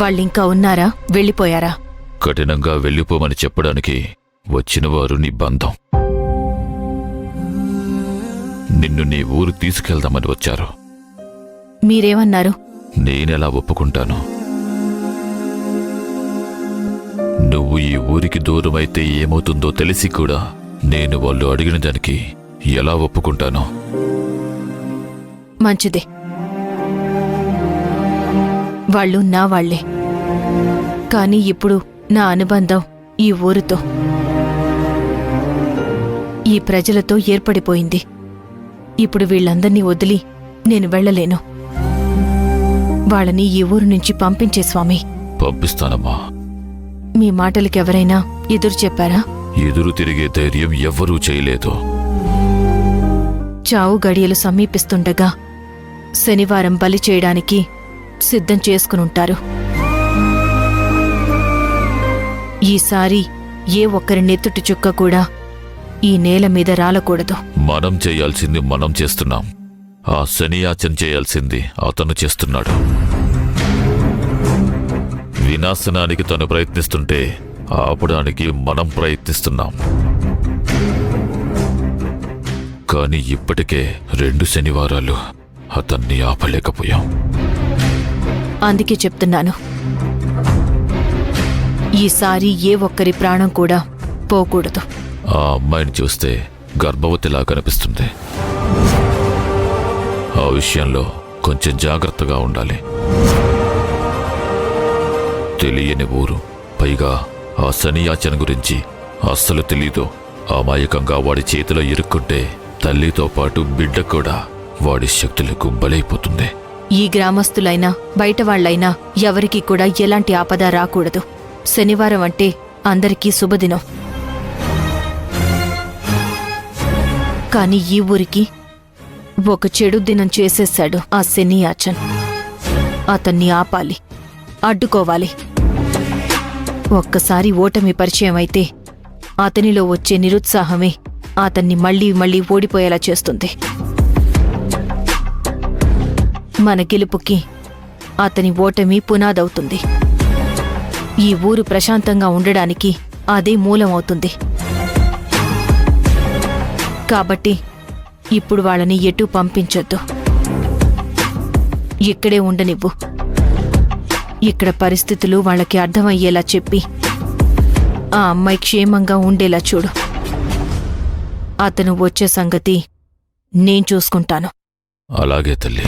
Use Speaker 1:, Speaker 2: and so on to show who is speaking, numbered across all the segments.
Speaker 1: వాళ్ళింకా ఉన్నారా, వెళ్ళిపోయారా?
Speaker 2: కఠినంగా వెళ్ళిపోమని చెప్పడానికి వచ్చినవారు నీ బంధం. నిన్ను నీ ఊరు తీసుకెళ్దామని వచ్చారు.
Speaker 1: మీరేమన్నారు?
Speaker 2: నేనెలా ఒప్పుకుంటాను? నువ్వు ఈ ఊరికి దూరమైతే ఏమవుతుందో తెలిసి కూడా నేను వాళ్ళు అడిగిన దానికి ఎలా ఒప్పుకుంటాను?
Speaker 1: మంచిదే, వాళ్ళు నా వాళ్లే. కాని ఇప్పుడు నా అనుబంధం ఈ ఊరితో, ఈ ప్రజలతో ఏర్పడిపోయింది. ఇప్పుడు వీళ్లందర్నీ వదిలి నేను వెళ్లలేను. వాళ్ళని ఈ ఊరు నుంచి పంపించే స్వామి.
Speaker 2: పంపిస్తానమ్మా.
Speaker 1: మీ మాటలకెవరైనా ఎదురు చెప్పారా?
Speaker 2: ఎదురు తిరిగే ధైర్యం ఎవ్వరూ చేయలేదు.
Speaker 1: చావు గడియలు సమీపిస్తుండగా శనివారం బలి చేయడానికి సిద్ధం చేసుకునుంటారు. ఈసారి ఏ ఒక్కరి నెత్తుటి చుక్క కూడా ఈ నేల మీద రాలకూడదు.
Speaker 2: మనం చేయాల్సింది మనం చేస్తున్నాం. ఆ శనియాచన చేయాల్సింది అతను చేస్తున్నాడు. వినాశనానికి తను ప్రయత్నిస్తుంటే ఆపడానికి మనం ప్రయత్నిస్తున్నాం. కాని ఇప్పటికే 2 శనివారాలు అతన్ని ఆపలేకపోయాం.
Speaker 1: అందుకే చెప్తున్నాను, ఈసారి ఏ ఒక్కరి ప్రాణం కూడా పోకూడదు.
Speaker 2: ఆ అమ్మాయిని చూస్తే గర్భవతిలా కనిపిస్తుంది. ఆ విషయంలో కొంచెం జాగ్రత్తగా ఉండాలి. తెలియని ఊరు, పైగా ఆ శనియాచన గురించి అస్సలు తెలీదు. అమాయకంగా వాడి చేతిలో ఇరుక్కుంటే తల్లితో పాటు బిడ్డ కూడా వాడి శక్తులకు బలైపోతుంది.
Speaker 1: ఈ గ్రామస్తులైనా బయటవాళ్లైనా ఎవరికీ కూడా ఎలాంటి ఆపద రాకూడదు. శనివారం అంటే అందరికీ శుభదినం. కాని ఈ ఊరికి ఒక చెడు దినం చేసేశాడు ఆ శనియాచన్. అతన్ని ఆపాలి, అడ్డుకోవాలి. ఒక్కసారి ఓటమి పరిచయం అయితే అతనిలో వచ్చే నిరుత్సాహమే అతన్ని మళ్లీ మళ్లీ ఓడిపోయేలా చేస్తుంది. మన గెలుపుకి అతని ఓటమి పునాదవుతుంది. ఈ ఊరు ప్రశాంతంగా ఉండడానికి అదే మూలమవుతుంది. కాబట్టి ఇప్పుడు వాళ్ళని ఎటూ పంపించొద్దు. ఇక్కడే ఉండనివ్వు. ఇక్కడ పరిస్థితులు వాళ్ళకి అర్థమయ్యేలా చెప్పి ఆ అమ్మాయి క్షేమంగా ఉండేలా చూడు. అతను వచ్చే సంగతి నేను చూసుకుంటాను.
Speaker 2: అలాగే తల్లి.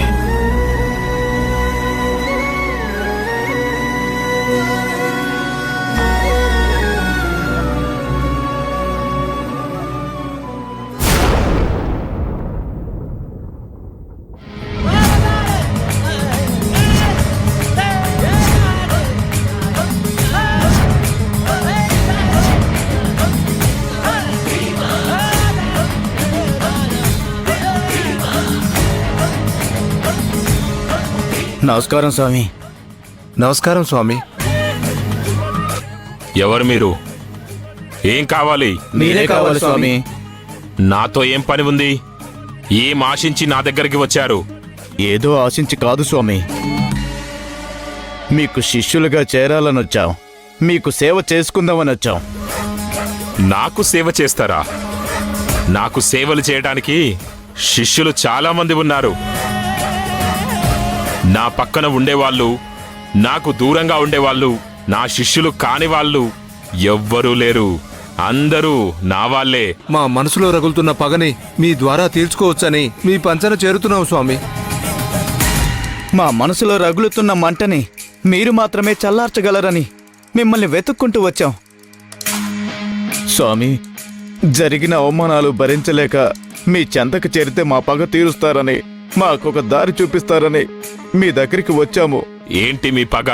Speaker 3: నమస్కారం స్వామి.
Speaker 4: నమస్కారం స్వామి.
Speaker 5: ఎవరు మీరు? ఏం కావాలి?
Speaker 3: మీరే కావాలి స్వామి.
Speaker 5: నాతో ఏం పని ఉంది? ఏం ఆశించి నా దగ్గరికి వచ్చారు?
Speaker 3: ఏదో ఆశించి కాదు స్వామి, మీకు శిష్యులుగా చేరాలని వచ్చాం. మీకు సేవ చేసుకుందామని వచ్చాం.
Speaker 5: నాకు సేవ చేస్తారా? నాకు సేవలు చేయడానికి శిష్యులు చాలా మంది ఉన్నారు. నా పక్కన ఉండేవాళ్ళు, నాకు దూరంగా ఉండేవాళ్ళు, నా శిష్యులు కాని వాళ్ళు ఎవ్వరూ లేరు. అందరూ నా వాళ్లే.
Speaker 4: మా మనసులో రగులుతున్న పగని మీ ద్వారా తీర్చుకోవచ్చని మీ పంచన చేరుతున్నాం స్వామి.
Speaker 3: మా మనసులో రగులుతున్న మంటని మీరు మాత్రమే చల్లార్చగలరని మిమ్మల్ని వెతుక్కుంటూ వచ్చాం. స్వామి, జరిగిన అవమానాలు భరించలేక మీ చెంతకు చేరితే మా పగ తీరుస్తారని, మాకొక దారి చూపిస్తారని మీ దగ్గరికి వచ్చాము.
Speaker 5: ఏంటి మీ పగ?